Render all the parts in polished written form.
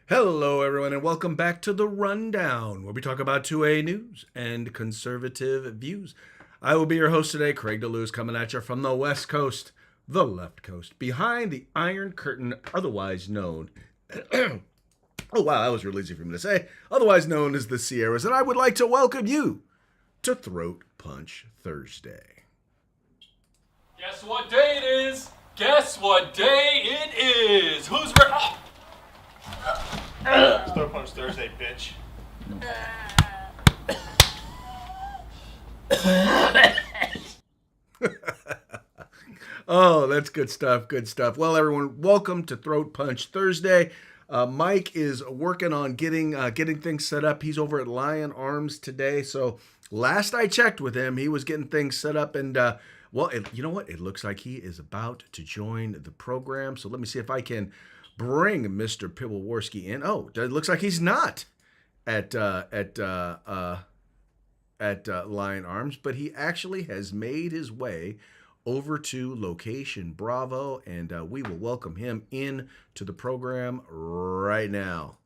Hello, everyone, and welcome back to the Rundown, where we talk about 2A news and conservative views. I will be your host today, Craig DeLuz, coming at you from the West Coast, the left coast, behind the Iron Curtain, otherwise known. Oh, wow, that was really easy for me to say. Otherwise known as the Sierras, and I would like to welcome you to Throat Punch Thursday. Guess what day it is? Guess what day it is? Who's ready? Throw Punch Thursday, bitch. Oh, that's good stuff. Good stuff. Well, everyone, welcome to Throat Punch Thursday. Mike is working on getting things set up. He's over at Lion Arms today. So last I checked with him, he was getting things set up, and you know what? It looks like he is about to join the program. So let me see if I can bring Mr. Piwowarski in. Oh, it looks like he's not at Lion Arms, but he actually has made his way over to Location Bravo, and we will welcome him in to the program right now.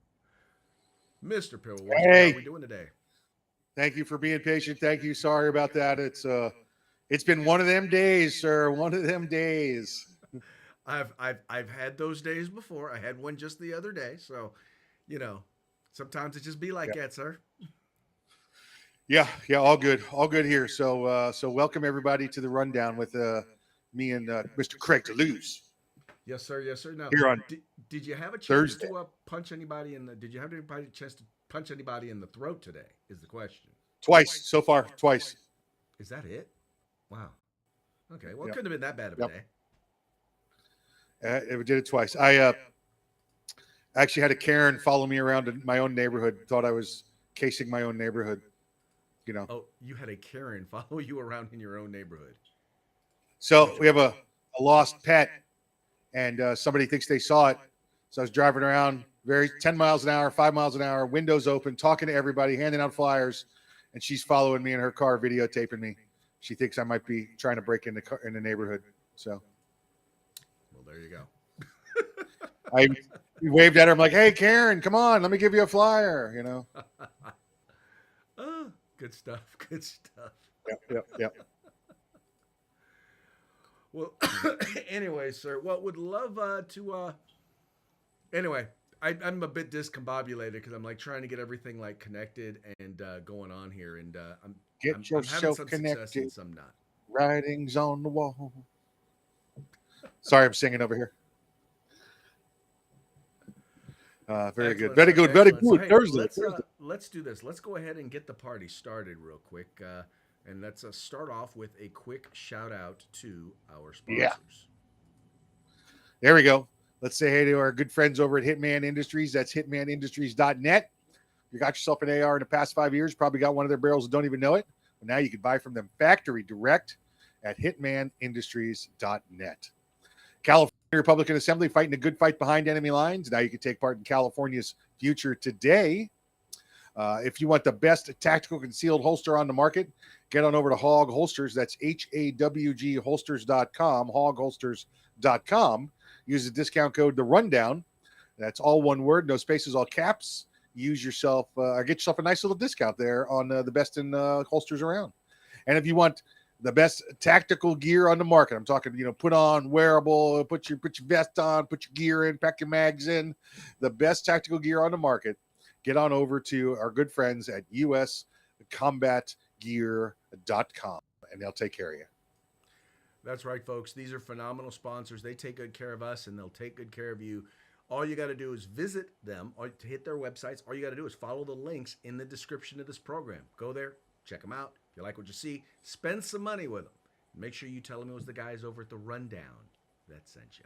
Mr. Piwowarski, Hey, how are we doing today? thank you for being patient. Thank you. Sorry about that. It's been one of them days, sir. One of them days. I've had those days before. I had one just the other day, so you know, sometimes it just be like Yeah. that, sir. Yeah, all good here. So welcome everybody to the rundown with me and Mr. Craig DeLuz Yes, sir. Yes, sir. Now, here on did you have a chance Thursday. to punch anybody in the? Did you have anybody chance to punch anybody in the throat today? Is the question. Twice so far, twice. Is that it? Wow. Okay. Well, it Yep, couldn't have been that bad of a yep. day. We did it twice. I actually had a Karen follow me around in my own neighborhood. Thought I was casing my own neighborhood. You know. Oh, you had a Karen follow you around in your own neighborhood. So we have a lost pet, and somebody thinks they saw it. So I was driving around very 10 miles an hour, 5 miles an hour, windows open, talking to everybody, handing out flyers, and she's following me in her car, videotaping me. She thinks I might be trying to break in the neighborhood. So Well, there you go. I waved at her. I'm like, "Hey, Karen, come on, let me give you a flyer." You know. Oh, good stuff. Good stuff. Yep. Well, anyway, sir, what would love to. Anyway, I'm a bit discombobulated because I'm like trying to get everything like connected and going on here, and I'm Get having yourself some success and connected. some not. Writings on the wall. Sorry, I'm singing over here. Very good. Excellent, Very sir. good. Very Excellent. So good. hey, Thursday. Thursday. let's do this. Let's go ahead and get the party started real quick, and let's start off with a quick shout out to our Yeah. sponsors. There we go. Let's say hey to our good friends over at Hitman Industries. That's hitmanindustries.net. You got yourself an AR in the past 5 years, probably got one of their barrels and don't even know it. But now you can buy from them factory direct at hitmanindustries.net. California Republican Assembly fighting a good fight behind enemy lines. Now you can take part in California's future today. If you want the best tactical concealed holster on the market, get on over to Hog Holsters. That's HAWG holsters.com, hogholsters.com. Use the discount code The Rundown. That's all one word, no spaces, all caps. Use yourself or get yourself a nice little discount there on the best in holsters around. And if you want the best tactical gear on the market, I'm talking, put on, wearable, put your vest on, put your gear in, pack your mags in, the best tactical gear on the market. Get on over to our good friends at uscombatgear.com, and they'll take care of you. That's right, folks. These are phenomenal sponsors. They take good care of us, and they'll take good care of you. All you got to do is visit them or to hit their websites. All you got to do is follow the links in the description of this program. Go there, check them out. If you like what you see, spend some money with them. Make sure you tell them it was the guys over at the Rundown that sent you.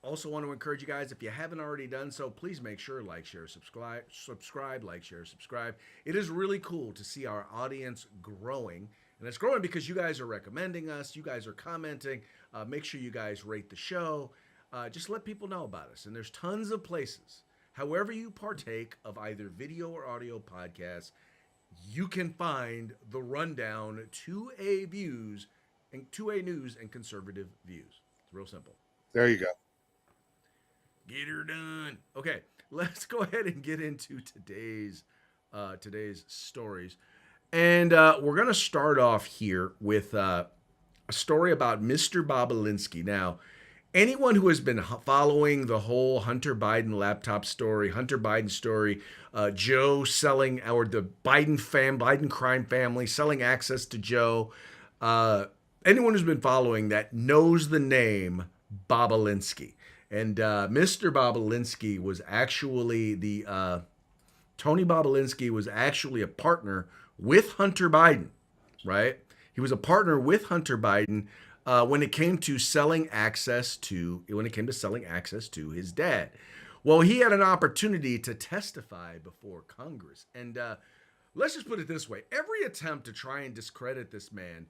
Also, want to encourage you guys, if you haven't already done so, please make sure like, share, subscribe, like, share, subscribe. It is really cool to see our audience growing, and it's growing because you guys are recommending us, you guys are commenting. Make sure you guys rate the show. Just let people know about us, and there's tons of places. However you partake of either video or audio podcasts, you can find the Rundown 2A views and 2A news and conservative views. It's real simple. There you go. Get her done. Okay, let's go ahead and get into today's stories, and we're gonna start off here with a story about Mr. Bobulinski. Now, anyone who has been following the whole Hunter Biden laptop story, Hunter Biden story, Joe selling, or the Biden crime family selling access to Joe, anyone who's been following that knows the name Bobulinski. And Mr. Bobulinski was actually Tony Bobulinski was actually a partner with Hunter Biden, right? He was a partner with Hunter Biden when it came to selling access to his dad. Well, he had an opportunity to testify before Congress, and let's just put it this way: every attempt to try and discredit this man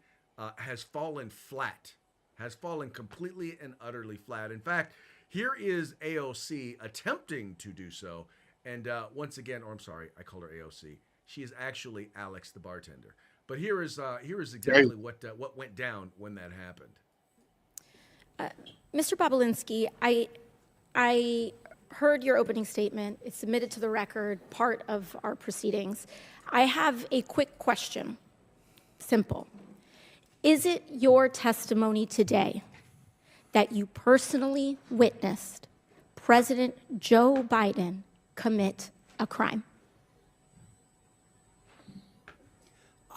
has fallen flat, has fallen completely and utterly flat. In fact, here is AOC attempting to do so, and once again, or I'm sorry, I called her AOC. She is actually Alex the bartender. But here is exactly what went down when that happened. Mr. Bobulinski, I heard your opening statement. It's submitted to the record, part of our proceedings. I have a quick question. Simple. Is it your testimony today that you personally witnessed President Joe Biden commit a crime?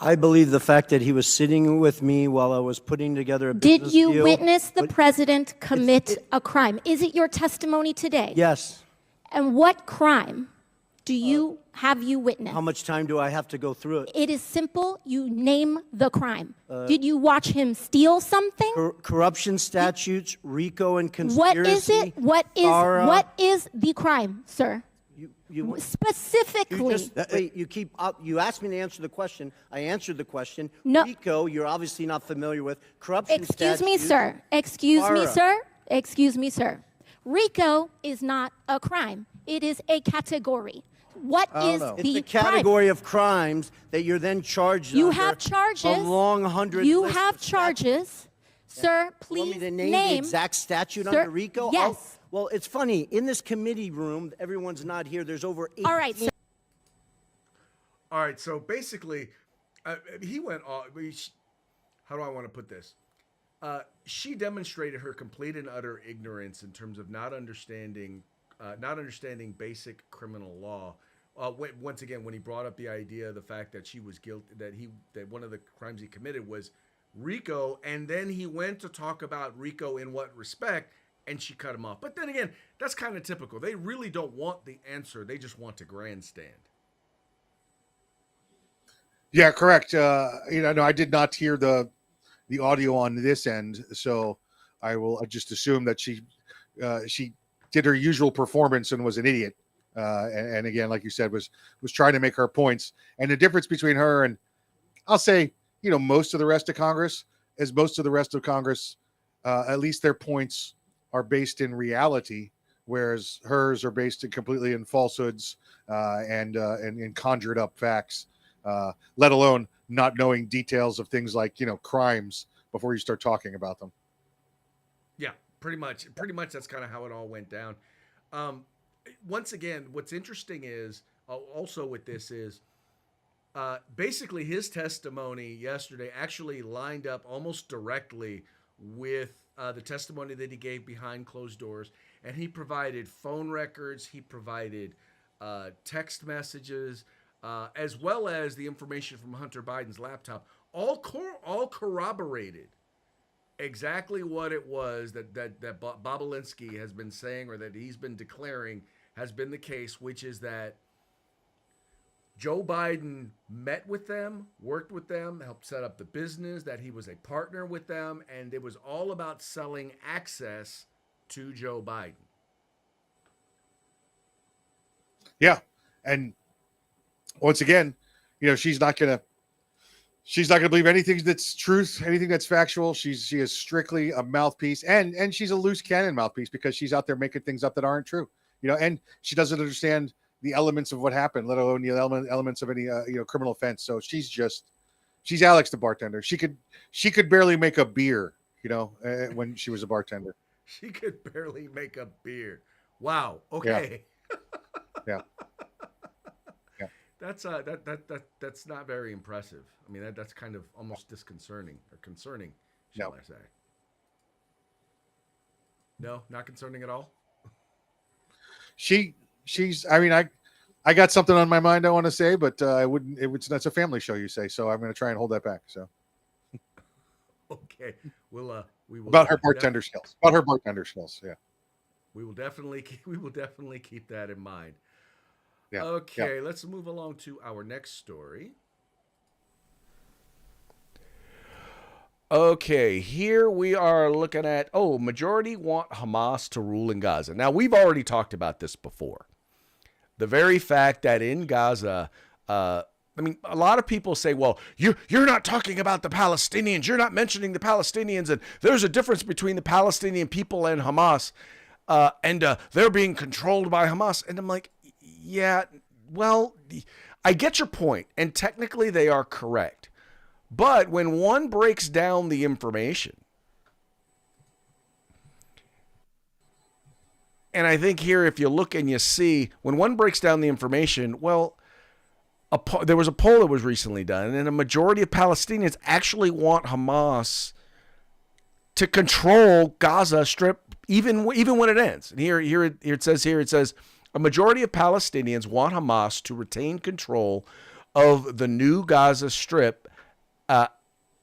I believe the fact that he was sitting with me while I was putting together a business Did you deal. witness the president commit a crime? Is it your testimony today? Yes. And what crime have you witnessed? How much time do I have to go through it? It is simple. You name the crime. Did you watch him steal something? Corruption statutes, RICO and conspiracy. What is it? FARA. What is the crime, sir? You Specifically. You asked me to answer the question. I answered the question. No. RICO, you're obviously not familiar with. Corruption Excuse me, statutes, sir. Excuse me, FARA. sir. Excuse me, sir. RICO is not a crime. It is a category. What is It's the a category of crimes that you're then charged You under have charges. A long 100 You list have of statutes. charges. Sir, You please want me to name the exact statute under RICO? Yes. Well, it's funny. In this committee room, everyone's not here. There's over 18. All right, sir. All right, so basically, he went off. How do I want to put this? She demonstrated her complete and utter ignorance in terms of not understanding basic criminal law. Once again, when he brought up the idea, the fact that she was guilty, that one of the crimes he committed was RICO, and then he went to talk about RICO in what respect, and she cut him off. But then again, that's kind of typical. They really don't want the answer; they just want to grandstand. Yeah, correct. No, I did not hear the audio on this end, so I will just assume that she did her usual performance and was an idiot. And again, like you said, was trying to make her points. And the difference between her and, I'll say, most of the rest of Congress, is most of the rest of Congress, at least their points are based in reality, whereas hers are based completely in falsehoods and in conjured up facts. Let alone not knowing details of things like, crimes before you start talking about them. Yeah, pretty much that's kind of how it all went down. Once again, what's interesting is also with this is basically his testimony yesterday actually lined up almost directly with the testimony that he gave behind closed doors. And he provided phone records, he provided text messages, as well as the information from Hunter Biden's laptop, all corroborated exactly what it was that Bobulinski has been saying, or that he's been declaring has been the case, which is that Joe Biden met with them, worked with them, helped set up the business, that he was a partner with them, and it was all about selling access to Joe Biden. Yeah. And once again, she's not gonna believe anything that's truth, anything that's factual. She is strictly a mouthpiece, and she's a loose cannon mouthpiece because she's out there making things up that aren't true. And she doesn't understand the elements of what happened, let alone the elements of any criminal offense. So she's Alex the bartender. She could barely make a beer, when she was a bartender. She could barely make a beer. Wow. Okay. Yeah. Yeah. That's not very impressive. I mean, that's kind of almost disconcerting or concerning, shall No. I say? No, not concerning at all. She's. I mean, I got something on my mind I want to say, but I wouldn't. That's a family show, you say, so I'm going to try and hold that back. So Okay. We will about her bartender skills. About her bartender skills. Yeah. we will definitely keep that in mind. Yeah. Okay, let's move along to our next story. Okay, here we are looking at majority want Hamas to rule in Gaza. Now, we've already talked about this before. The very fact that in Gaza, I mean, a lot of people say, well, you're not talking about the Palestinians. You're not mentioning the Palestinians. And there's a difference between the Palestinian people and Hamas. And they're being controlled by Hamas. And I'm like, yeah, well, I get your point. And technically they are correct. But when one breaks down the information, and I think here, if you look and you see, when one breaks down the information, well, there was a poll that was recently done, and a majority of Palestinians actually want Hamas to control Gaza Strip, even when it ends. And here it says a majority of Palestinians want Hamas to retain control of the new Gaza Strip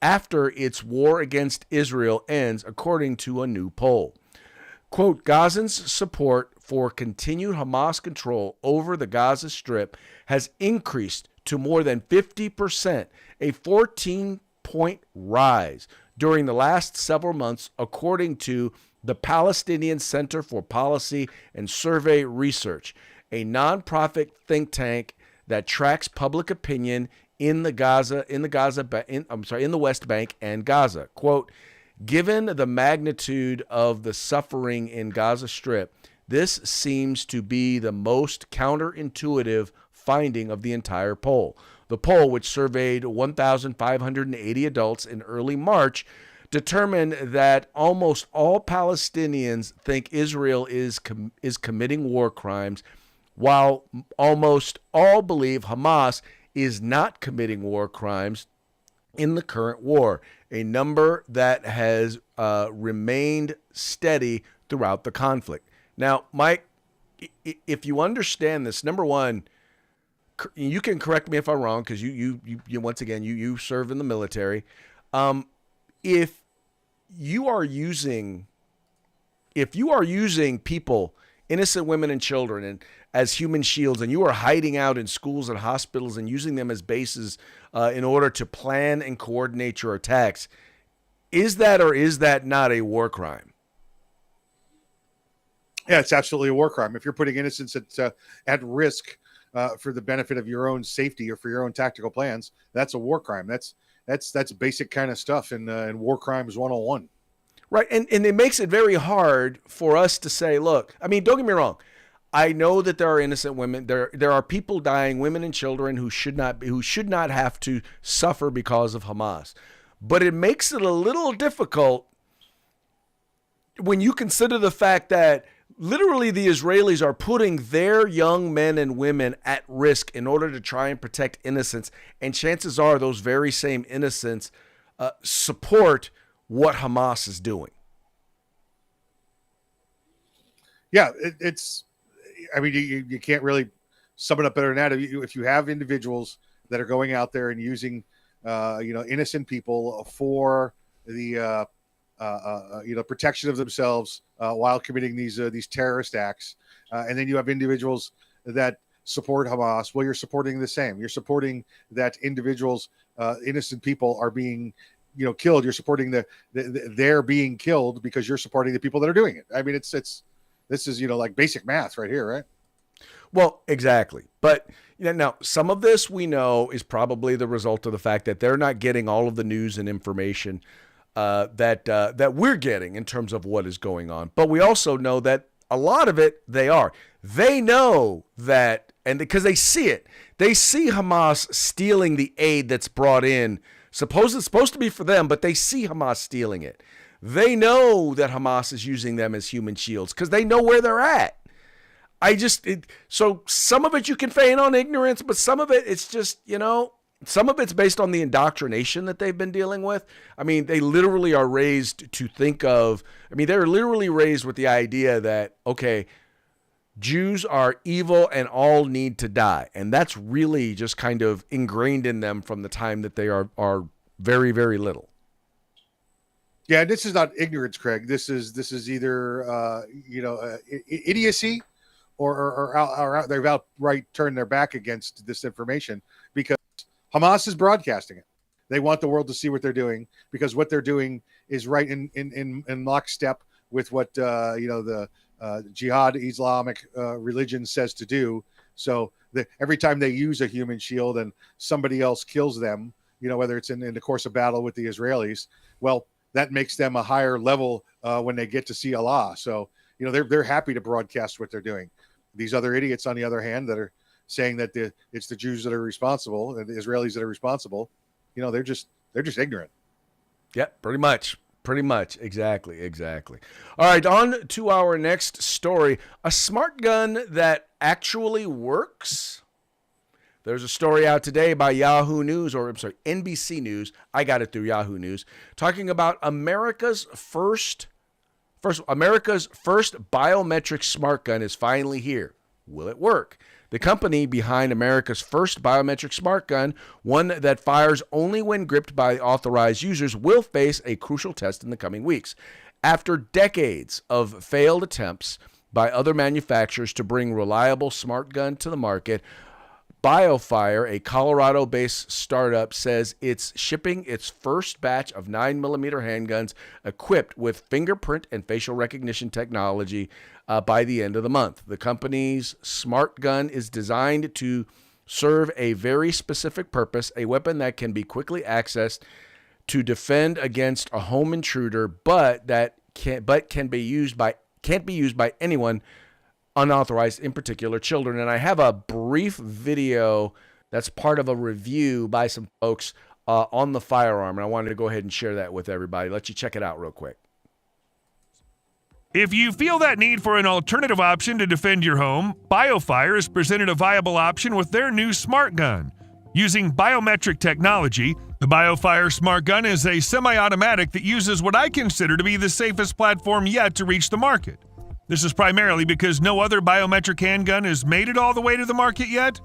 after its war against Israel ends, according to a new poll. Quote, Gazans' support for continued Hamas control over the Gaza Strip has increased to more than 50%, a 14-point rise during the last several months, according to the Palestinian Center for Policy and Survey Research, a nonprofit think tank that tracks public opinion in the West Bank and Gaza. Quote, given the magnitude of the suffering in Gaza Strip, this seems to be the most counterintuitive finding of the entire poll. The poll, which surveyed 1,580 adults in early March, determined that almost all Palestinians think Israel is committing war crimes, while almost all believe Hamas is not committing war crimes in the current war, a number that has remained steady throughout the conflict. Now, Mike, if you understand this, number one, you can correct me if I'm wrong, because you once again you serve in the military. If you are using people, innocent women and children, and as human shields, and you are hiding out in schools and hospitals and using them as bases in order to plan and coordinate your attacks, is that or is that not a war crime? Yeah, it's absolutely a war crime. If you're putting innocents at risk for the benefit of your own safety or for your own tactical plans, that's a war crime. That's basic kind of stuff in War Crimes 101. Right, and it makes it very hard for us to say, look, I mean, don't get me wrong. I know that there are innocent women. There are people dying, women and children who should not have to suffer because of Hamas. But it makes it a little difficult when you consider the fact that literally the Israelis are putting their young men and women at risk in order to try and protect innocents. And chances are those very same innocents support what Hamas is doing. Yeah, it's. I mean, you can't really sum it up better than that. If you have individuals that are going out there and using, innocent people for the, protection of themselves while committing these terrorist acts, and then you have individuals that support Hamas, well, you're supporting the same. You're supporting that individuals, innocent people are being, killed. You're supporting they're being killed because you're supporting the people that are doing it. I mean, this is, like basic math right here, right? Well, exactly. But now some of this we know is probably the result of the fact that they're not getting all of the news and information that we're getting in terms of what is going on. But we also know that a lot of it they are. They know that, and because they see it, they see Hamas stealing the aid that's brought in. It's supposed to be for them, but they see Hamas stealing it. They know that Hamas is using them as human shields because they know where they're at. So some of it you can feign on ignorance, but some of it, it's just, some of it's based on the indoctrination that they've been dealing with. I mean, they literally are raised to think of, they're literally raised with the idea that, okay, Jews are evil and all need to die. And that's really just kind of ingrained in them from the time that they are very, very little. Yeah, this is not ignorance, Craig. This is either idiocy, or they've outright turned their back against this information because Hamas is broadcasting it. They want the world to see what they're doing because what they're doing is right in lockstep with what the jihad Islamic religion says to do. So every time they use a human shield and somebody else kills them, whether it's in the course of battle with the Israelis, well, that makes them a higher level when they get to see Allah. So, they're happy to broadcast what they're doing. These other idiots, on the other hand, that are saying that it's the Jews that are responsible and the Israelis that are responsible, they're just ignorant. Yep, pretty much. Exactly. All right, on to our next story. A smart gun that actually works. There's a story out today by NBC News. I got it through Yahoo News, talking about America's first biometric smart gun is finally here. Will it work? The company behind America's first biometric smart gun, one that fires only when gripped by authorized users, will face a crucial test in the coming weeks. After decades of failed attempts by other manufacturers to bring reliable smart gun to the market, BioFire, a Colorado-based startup, says it's shipping its first batch of 9mm handguns equipped with fingerprint and facial recognition technology by the end of the month. The company's smart gun is designed to serve a very specific purpose, a weapon that can be quickly accessed to defend against a home intruder, but can't be used by anyone unauthorized, in particular children. And I have a brief video that's part of a review by some folks on the firearm, and I wanted to go ahead and share that with everybody. Let you check it out real quick. If you feel that need for an alternative option to defend your home, BioFire has presented a viable option with their new smart gun. Using biometric technology, the BioFire smart gun is a semi-automatic that uses what I consider to be the safest platform yet to reach the market. This is primarily because no other biometric handgun has made it all the way to the market yet.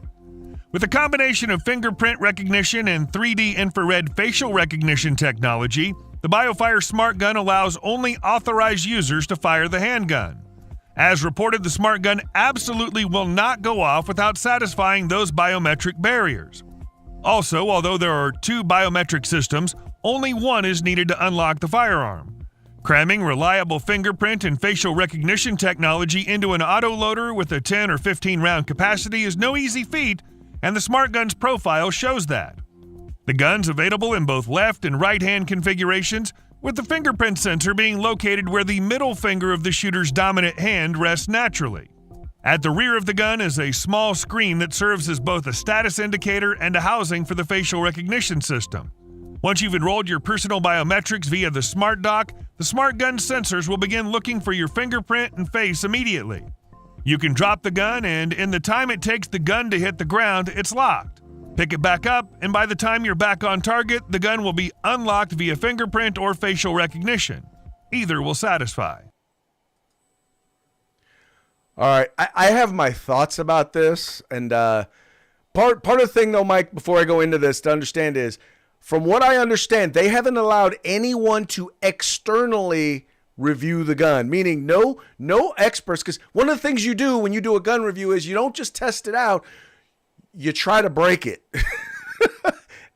With a combination of fingerprint recognition and 3D infrared facial recognition technology, the BioFire smart gun allows only authorized users to fire the handgun. As reported, the smart gun absolutely will not go off without satisfying those biometric barriers. Also, although there are two biometric systems, only one is needed to unlock the firearm. Cramming reliable fingerprint and facial recognition technology into an autoloader with a 10 or 15 round capacity is no easy feat, and the smart gun's profile shows that. The gun's available in both left and right hand configurations, with the fingerprint sensor being located where the middle finger of the shooter's dominant hand rests naturally. At the rear of the gun is a small screen that serves as both a status indicator and a housing for the facial recognition system. Once you've enrolled your personal biometrics via the Smart Dock, the smart gun sensors will begin looking for your fingerprint and face immediately. You can drop the gun, and in the time it takes the gun to hit the ground, it's locked. Pick it back up, and by the time you're back on target, the gun will be unlocked via fingerprint or facial recognition. Either will satisfy. All right, I have my thoughts about this, and part of the thing, though, Mike, before I go into this, to understand is, from what I understand, they haven't allowed anyone to externally review the gun, meaning no experts, because one of the things you do when you do a gun review is you don't just test it out, you try to break it.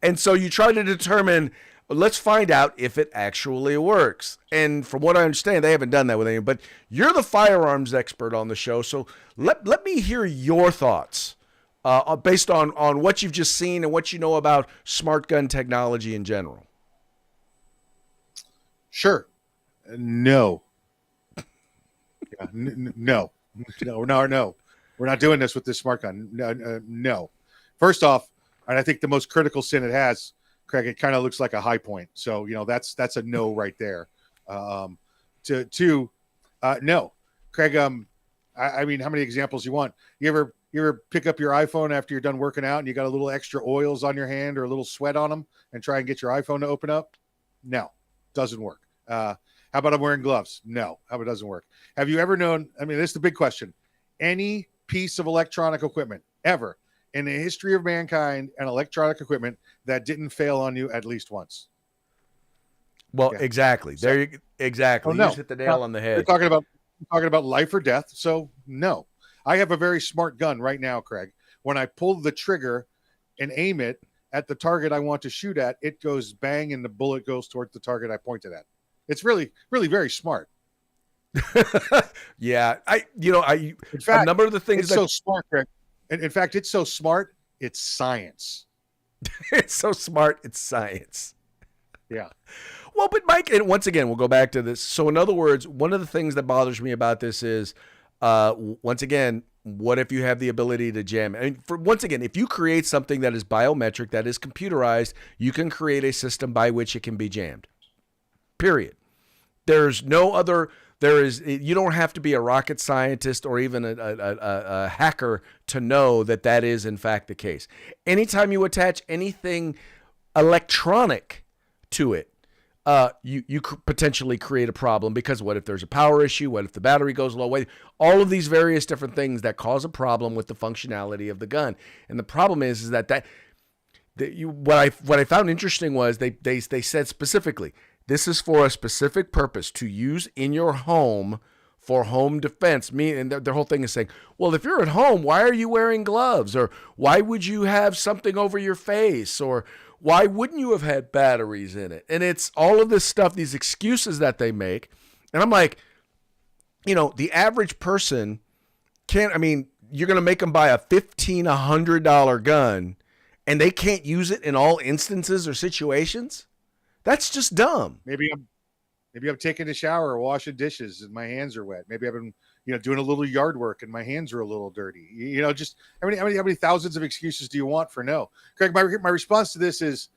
And so you try to determine, let's find out if it actually works. And from what I understand, they haven't done that with anyone, but you're the firearms expert on the show, so let me hear your thoughts. Based on what you've just seen and what you know about smart gun technology in general. Sure. No. Yeah, no. We're not doing this with this smart gun. No. First off, and I think the most critical sin it has, Craig, it kind of looks like a high point. So, that's a no right there. No. Craig, I mean, how many examples you want? You ever pick up your iPhone after you're done working out and you got a little extra oils on your hand or a little sweat on them and try and get your iPhone to open up? No, doesn't work. How about I'm wearing gloves? No, how about it doesn't work? Have you ever known? I mean, this is the big question. Any piece of electronic equipment ever in the history of mankind and electronic equipment that didn't fail on you at least once? Well, Yeah. exactly. Exactly. Oh, You no. just hit the nail No. on the We're head. talking about life or death. So no, I have a very smart gun right now, Craig. When I pull the trigger and aim it at the target I want to shoot at, it goes bang and the bullet goes towards the target I pointed at. It's really, really very smart. Yeah. In A fact, number of the things it's that so smart, Craig. And in fact, it's so smart, it's science. it's so smart, it's science. Yeah. Well, but Mike, and once again, we'll go back to this. So, in other words, one of the things that bothers me about this is, once again, what if you have the ability to jam? I mean, once again, if you create something that is biometric, that is computerized, you can create a system by which it can be jammed. Period. There's no other. You don't have to be a rocket scientist or even a hacker to know that that is in fact the case. Anytime you attach anything electronic to it, you could potentially create a problem, because what if there's a power issue? What if the battery goes low? All of these various different things that cause a problem with the functionality of the gun. And the problem is that what I found interesting was they said specifically, this is for a specific purpose to use in your home for home defense. And their whole thing is saying, well, if you're at home, why are you wearing gloves? Or why would you have something over your face? Or why wouldn't you have had batteries in it? And it's all of this stuff, these excuses that they make. And I'm like, the average person you're going to make them buy a $1,500 gun and they can't use it in all instances or situations? That's just dumb. Maybe I'm taking a shower or washing dishes and my hands are wet. Maybe I've been, doing a little yard work and my hands are a little dirty. Just how many thousands of excuses do you want for no? Craig, my response to this is,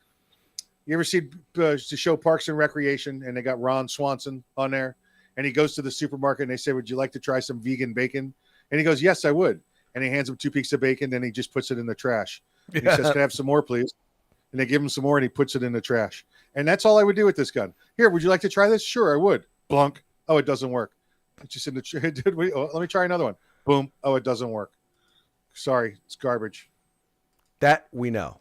you ever see the show Parks and Recreation, and they got Ron Swanson on there, and he goes to the supermarket and they say, would you like to try some vegan bacon? And he goes, yes, I would. And he hands him 2 pieces of bacon, then he just puts it in the trash. And he says, can I have some more, please? And they give him some more and he puts it in the trash. And that's all I would do with this gun. Here, would you like to try this? Sure, I would. Blunk. Oh, it doesn't work. It's just in the let me try another one. Boom. Oh, it doesn't work. Sorry, it's garbage. That we know.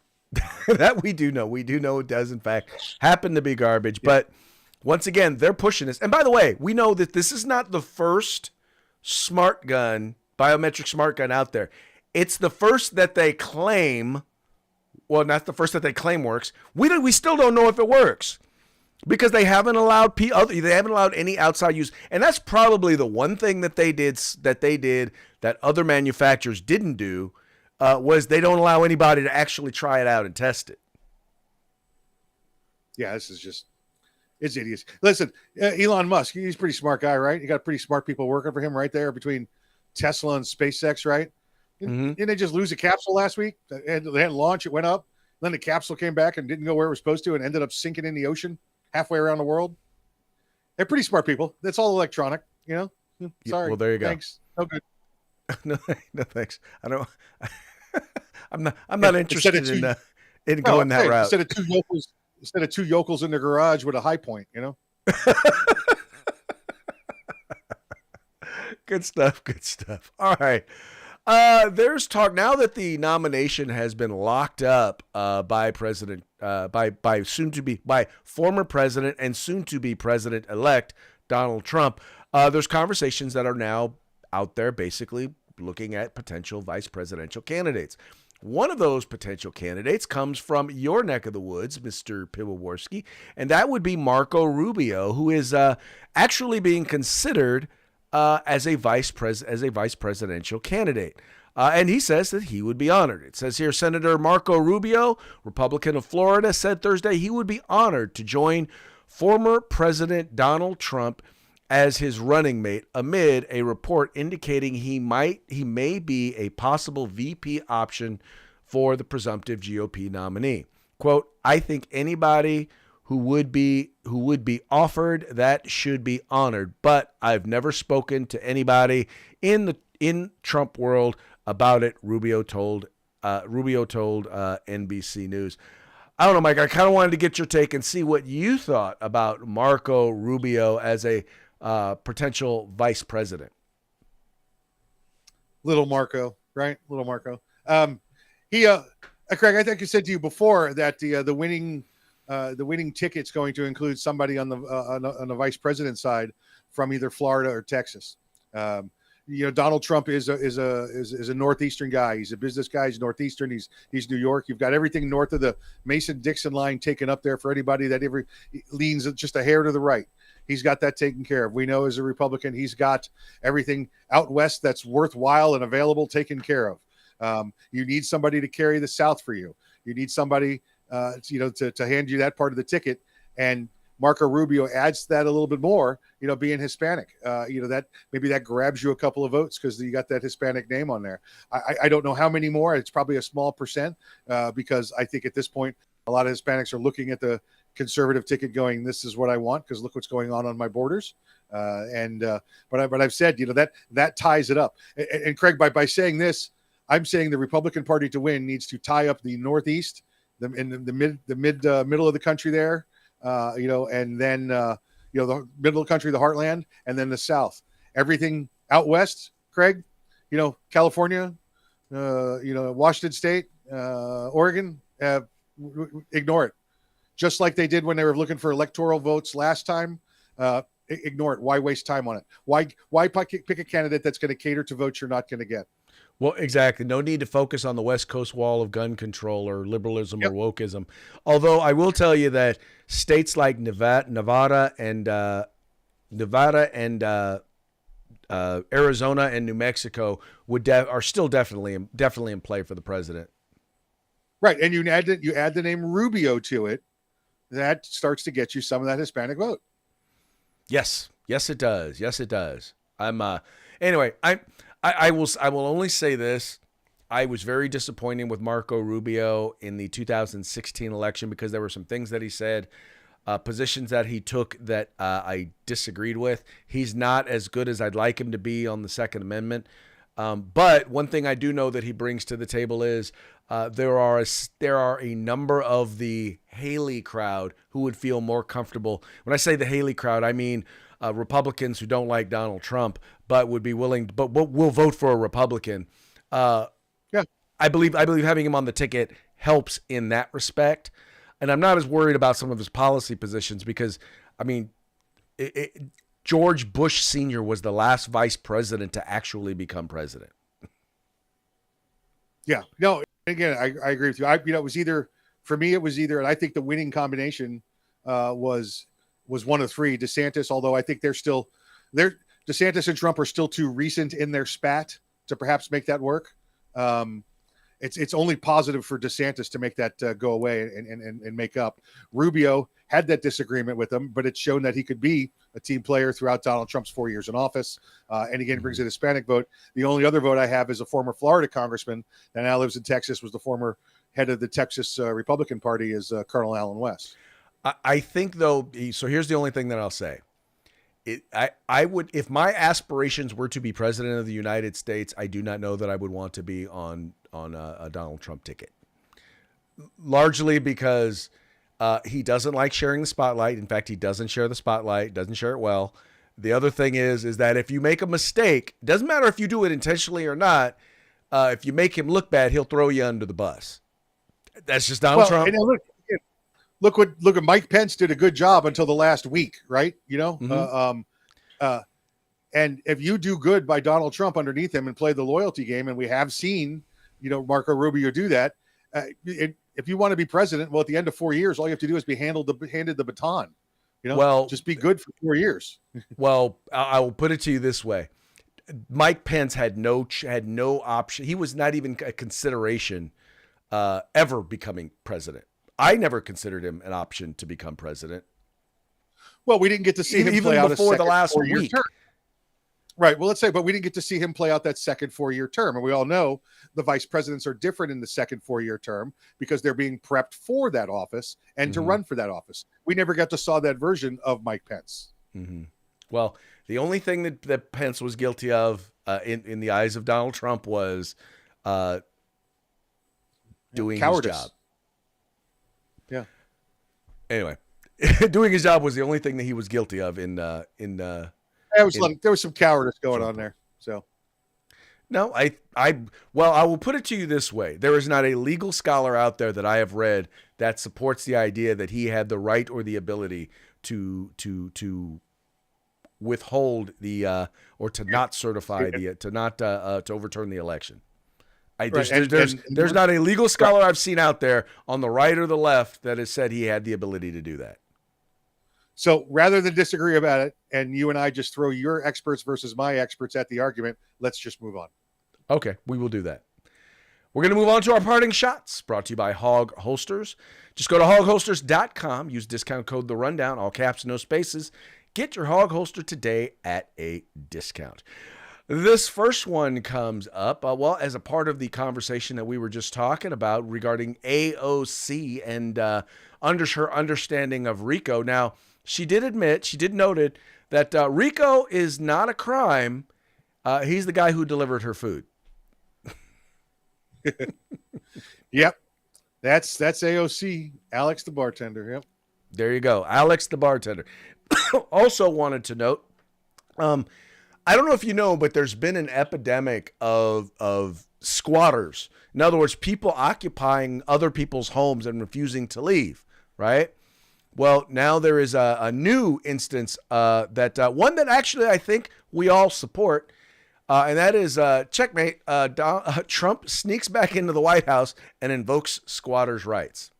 That we do know. We do know it does, in fact, happen to be garbage. Yeah. But once again, they're pushing this. And by the way, we know that this is not the first smart gun, biometric smart gun out there. It's the first that they claim. Well, not the first that they claim works. We still don't know if it works, because they haven't allowed any outside use. And that's probably the one thing that they did that other manufacturers didn't do, was they don't allow anybody to actually try it out and test it. Yeah, this is just, it's idiots. Listen, Elon Musk, he's a pretty smart guy, right? You got pretty smart people working for him right there between Tesla and SpaceX, right? Mm-hmm. Didn't they just lose a capsule last week? They had to launch, it went up, then the capsule came back and didn't go where it was supposed to and ended up sinking in the ocean halfway around the world. They're pretty smart people. That's all electronic, Sorry. Well, there you go. Thanks. No good. no, thanks. I don't. I'm not interested in going that route. Instead of two yokels in the garage with a high point, Good stuff. All right. There's talk now that the nomination has been locked up by former president and soon to be president-elect Donald Trump. There's conversations that are now out there basically looking at potential vice presidential candidates. One of those potential candidates comes from your neck of the woods, Mr. Piwowarski, and that would be Marco Rubio, who is actually being considered as a vice presidential candidate. And he says that he would be honored. It says here, Senator Marco Rubio, Republican of Florida, said Thursday he would be honored to join former President Donald Trump as his running mate amid a report indicating he may be a possible VP option for the presumptive GOP nominee. Quote, I think anybody who would be offered that should be honored, but I've never spoken to anybody in in Trump world about it. Rubio told NBC News. I don't know, Mike. I kind of wanted to get your take and see what you thought about Marco Rubio as a potential vice president. Little Marco, right? Little Marco. Craig, I think I said to you before that the winning ticket's going to include somebody on the vice president side from either Florida or Texas. Donald Trump is a northeastern guy. He's a business guy. He's northeastern. He's New York. You've got everything north of the Mason-Dixon line taken up there for anybody that ever leans just a hair to the right. He's got that taken care of. We know as a Republican, he's got everything out west that's worthwhile and available taken care of. You need somebody to carry the South for you. You need somebody, to hand you that part of the ticket. And Marco Rubio adds to that a little bit more, being Hispanic. That maybe that grabs you a couple of votes because you got that Hispanic name on there. I don't know how many more. It's probably a small percent because I think at this point, a lot of Hispanics are looking at the conservative ticket going, this is what I want because look what's going on my borders. But I've said, that ties it up. And Craig, by saying this, I'm saying the Republican Party to win needs to tie up the Northeast, in the middle of the country there, and then the middle of the country, the heartland, and then the South. Everything out west, Craig, California, Washington State, Oregon, ignore it. Just like they did when they were looking for electoral votes last time. Ignore it. Why waste time on it? Why pick a candidate that's going to cater to votes you're not going to get? Well, exactly. No need to focus on the West Coast wall of gun control or liberalism or wokeism. Although I will tell you that states like Nevada and Arizona and New Mexico are still definitely in play for the president. Right, and you add the name Rubio to it. That starts to get you some of that Hispanic vote. Yes, it does. Anyway, I will only say this. I was very disappointed with Marco Rubio in the 2016 election because there were some things that he said, positions that he took that I disagreed with. He's not as good as I'd like him to be on the Second Amendment. But one thing I do know that he brings to the table is there are a number of the Haley crowd who would feel more comfortable. When I say the Haley crowd, I mean Republicans who don't like Donald Trump but would be willing, but will vote for a Republican. I believe having him on the ticket helps in that respect, and I'm not as worried about some of his policy positions because, I mean, George Bush Sr. was the last vice president to actually become president. Yeah, no. Again, I agree with you. It was either, and I think the winning combination was one of three. DeSantis, although I think DeSantis and Trump are still too recent in their spat to perhaps make that work. It's only positive for DeSantis to make that go away and make up. Rubio had that disagreement with him, but it's shown that he could be a team player throughout Donald Trump's 4 years in office. And again, brings a Hispanic vote. The only other vote I have is a former Florida congressman that now lives in Texas, was the former head of the Texas Republican Party, is Colonel Allen West. I think, though, so here's the only thing that I'll say. I would, if my aspirations were to be president of the United States, I do not know that I would want to be on a Donald Trump ticket. Largely because he doesn't like sharing the spotlight. In fact, he doesn't share the spotlight, doesn't share it well. The other thing is that if you make a mistake, it doesn't matter if you do it intentionally or not. If you make him look bad, he'll throw you under the bus. That's just Donald Trump. And look what Mike Pence did a good job until the last week, right? And if you do good by Donald Trump underneath him and play the loyalty game, and we have seen, Marco Rubio do that. If you want to be president, well, at the end of 4 years, all you have to do is be handed the baton. Just be good for 4 years. Well, I will put it to you this way: Mike Pence had no option. He was not even a consideration ever becoming president. I never considered him an option to become president. Well, we didn't get to see him even play out before the last week. Term. Right. Well, let's say, but we didn't get to see him play out that second 4-year term. And we all know the vice presidents are different in the second 4-year term because they're being prepped for that office and to run for that office. We never got to saw that version of Mike Pence. Mm-hmm. Well, the only thing that Pence was guilty of in the eyes of Donald Trump was doing Cowardice. his job. Yeah. Anyway, doing his job was the only thing that he was guilty of There was some cowardice going on there. So No, I will put it to you this way. There is not a legal scholar out there that I have read that supports the idea that he had the right or the ability to withhold the or to not certify to overturn the election. There's not a legal scholar I've seen out there on the right or the left that has said he had the ability to do that. So rather than disagree about it, and you and I just throw your experts versus my experts at the argument, let's just move on. Okay, we will do that. We're going to move on to our parting shots, brought to you by Hog Holsters. Just go to hogholsters.com, use discount code The Rundown, all caps, no spaces. Get your Hog Holster today at a discount. This first one comes up, as a part of the conversation that we were just talking about regarding AOC and her understanding of RICO. Now, she did noted that RICO is not a crime. He's the guy who delivered her food. Yep. That's AOC, Alex the bartender. Yep. There you go. Alex the bartender. Also wanted to note, I don't know if you know, but there's been an epidemic of squatters. In other words, people occupying other people's homes and refusing to leave, right? Well, now there is a new instance that one that actually I think we all support, and that is checkmate. Trump sneaks back into the White House and invokes squatters' rights.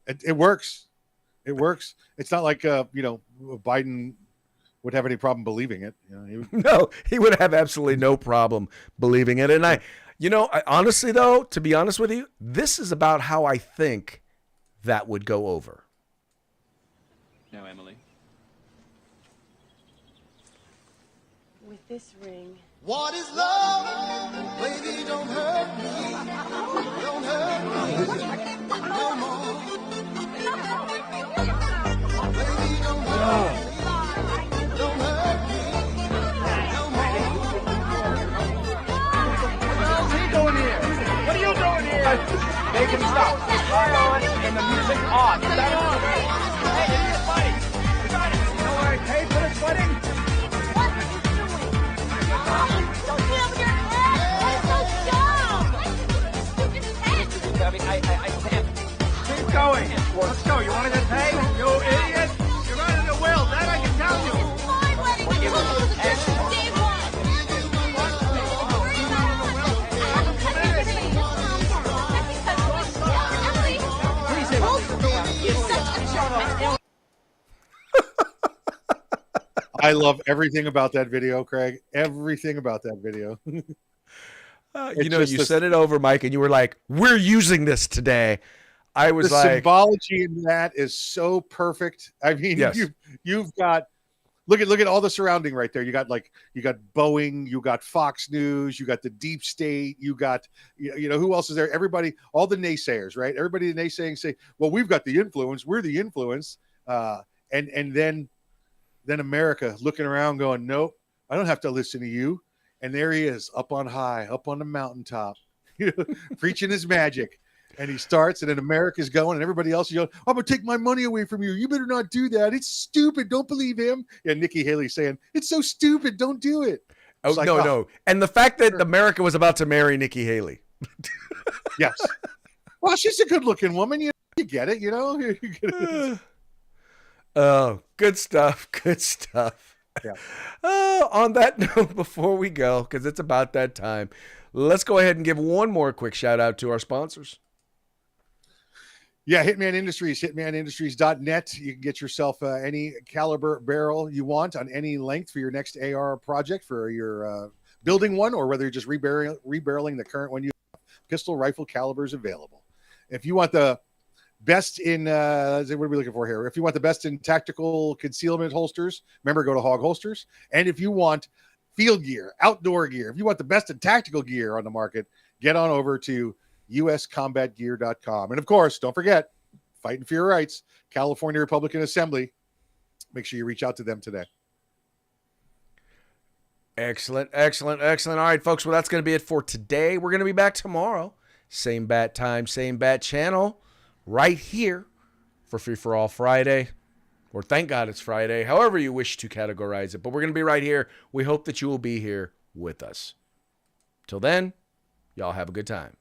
It works. It works. It's not like Biden would have any problem believing it. No, he would have absolutely no problem believing it. And I honestly, though, to be honest with you, this is about how I think that would go over. Now, Emily. With this ring. What is love? Baby, don't hurt me. Don't hurt me no more. Baby, don't hurt me. Don't hurt me no more. What's he doing here? What are you doing here? Make him stop. Fire on and the music on. Is that on? Hey, it's your buddy. You got it. You know where I paid for this wedding? I can't. Keep going. Let's go. You want to get paid? You idiot. You're running the will. That I can tell you. I love everything about that video, Craig. Everything about that video. You sent it over, Mike, and you were like, "We're using this today." I was the like, symbology in that is so perfect. I mean, yes. you've got look at all the surrounding right there. You got Boeing, you got Fox News, you got the deep state, you got who else is there? Everybody, all the naysayers, right? Everybody naysaying say, "Well, we've got the influence. We're the influence," and then America looking around, going, "Nope, I don't have to listen to you." And there he is, up on high, up on the mountaintop, preaching his magic. And he starts, and then America's going, and everybody else is yelling, "I'm going to take my money away from you. You better not do that. It's stupid. Don't believe him." And Nikki Haley saying, "It's so stupid. Don't do it." Oh, like, no. And the fact that America was about to marry Nikki Haley. Yes. Well, she's a good-looking woman. You get it, Oh, good stuff. Good stuff. Yeah. On that note, before we go, because it's about that time, let's go ahead and give one more quick shout out to our sponsors. Yeah, Hitman Industries, hitmanindustries.net. You can get yourself any caliber barrel you want on any length for your next AR project, for your building one, or whether you're just rebarreling the current one you have. Pistol, rifle calibers available. If you want the best in, what are we looking for here? If you want the best in tactical concealment holsters, remember, go to Hog Holsters. And if you want field gear, outdoor gear, if you want the best in tactical gear on the market, get on over to uscombatgear.com. And of course, don't forget, fighting for your rights, California Republican Assembly. Make sure you reach out to them today. Excellent, excellent, excellent. All right, folks. Well, that's going to be it for today. We're going to be back tomorrow. Same bat time, same bat channel, right here for Free for All Friday. Or thank God it's Friday, however you wish to categorize it. But we're going to be right here. We hope that you will be here with us. Till then, y'all have a good time.